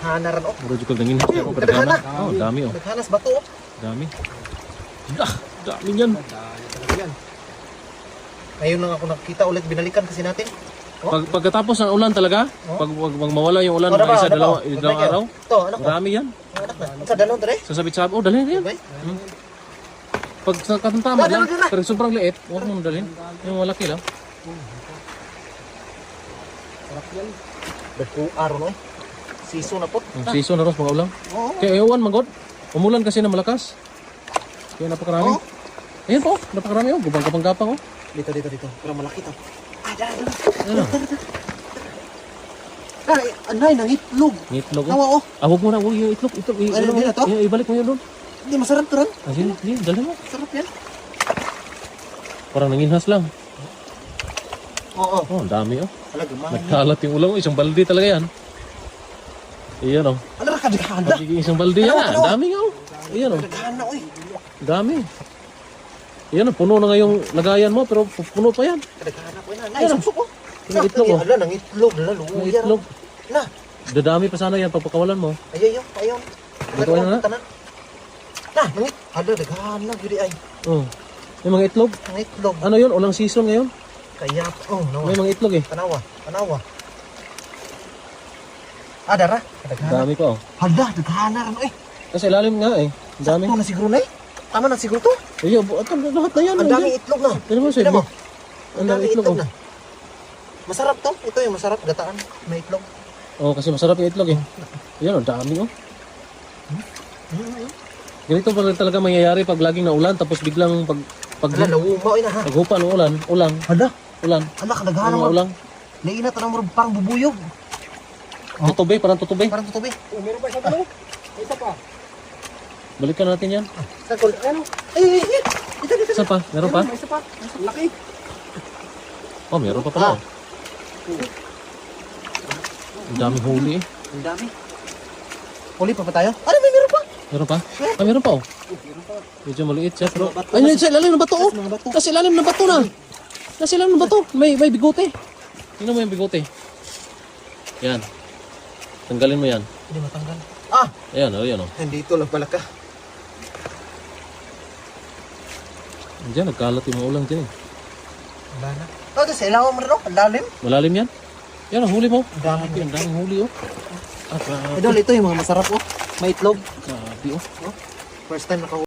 Hanaran oh. Bro, jukol nangin ako kadagana. Oh, dami oh. Naghanas ba to? Dami. Dami yan. Ngayon lang ako nakita ulit, binalikan kasi natin. Oh? Pagkatapos ng ulan talaga, pag mawala yung ulan, Diba? isa, dalawang araw, Ito, anak ko. marami yan. Anak na. Ang sa dalawang dere? Sasabit-sabit, oh, dalhin yan. Pag sa katantama lang, pero sobrang liit, huwag mong dalhin. Yung malaki lang. Dagko araw no. Season na po. Season na ros, mga ulang. Oo. Kaya ewan, magod. Umulan kasi na malakas. Kaya napakarami. Oo. Ayan po, napakarami oh. Gupang-gapang oh. Dito. Para malaki to. Ano? Ay, anay, nang itlog. Ngitlog Tawa oh. oh. Huwag mo na, huwag yung itlog. Ano din na to? Ibalik mo yun doon. Hindi, masarap to rin. Ah, sige, dalhin mo. Sarap yan. Parang nanginhas lang. Oo. Oh, ang dami oh. Talaga, mahal. Nagkalat yung ulam, isang balde talaga yan. Iyan oh. Ano na kadagana? Magiging isang balde yan. Ang dami nga oh. Iyan oh. Kadagana, oy. Dami. Iyan oh, puno na nga yung lagayan mo, pero puno pa yan. Kadagana ko na. Naisupsok ko. Yung itlog, oh. Ala, nang itlog. Lalo. Yung itlog. Na. Dadami pa sana yan pagpakawalan mo. Ayaw. Lutuin na na. Na, nangit. Ala, dagana. Giri ay. Oh. May mga itlog. Nang itlog. Ano yun? Ulang season ngayon? Kaya, oh, no. May mga itlog eh. Tanawa. Dara. Kadagana. Dami pa oh. Hala, dagana rin, oy. Kasi ilalim nga eh. Ang dami. Ito na siguro na eh. Tama na siguro to. Iyo, lahat na yan. Ang daming itlog na. Tignan mo, Tignan mo. Ang daming itlog oh. na. Masarap to. Ito yung masarap. Gataan. May itlog. Oh, kasi masarap yung itlog eh. Yan oh, dami oh. Ganito pa rin talaga mangyayari pag laging naulan tapos biglang pag Hala, naumaw na ha. paghupa ng ulan. Hala. Ulan. Hala, kadagana Mga mo. ulang. Nainat na mo parang bubuyog. Tutubay, parang tutubay. Parang tutubi. Meron pa isang tanong. Isa pa. Balikan natin yan. Saan ko? Ano? Ay. Dito. Isa pa? Meron pa? May isa pa. Laki. Oh, meron pa pala. Oh. Ang daming huli eh. Ang dami. Huli pa tayo? Ano, may meron pa? Meron pa? Ah, meron pa oh. Medyo maliit siya pero... Ay, nasa ilalim ng bato oh. Nasa ilalim ng bato na. Nasa ilalim ng bato. May bigote. Tingnan mo yung bigote. Yan. Tanggalin mo yan. Hindi matanggal. Ayan oh, yan oh. Nandito lang pala ka. Diyan, nagkalat yung mga ulang dyan eh. Wala na. Ito, sa ilaw mo rin oh. Ang lalim. Malalim yan. Yan oh, huli mo. Ang dami. Ang daming huli oh. Ah, grabe. Idol, ito yung mga masarap oh. May itlog. Grabe oh. First time nakahuli.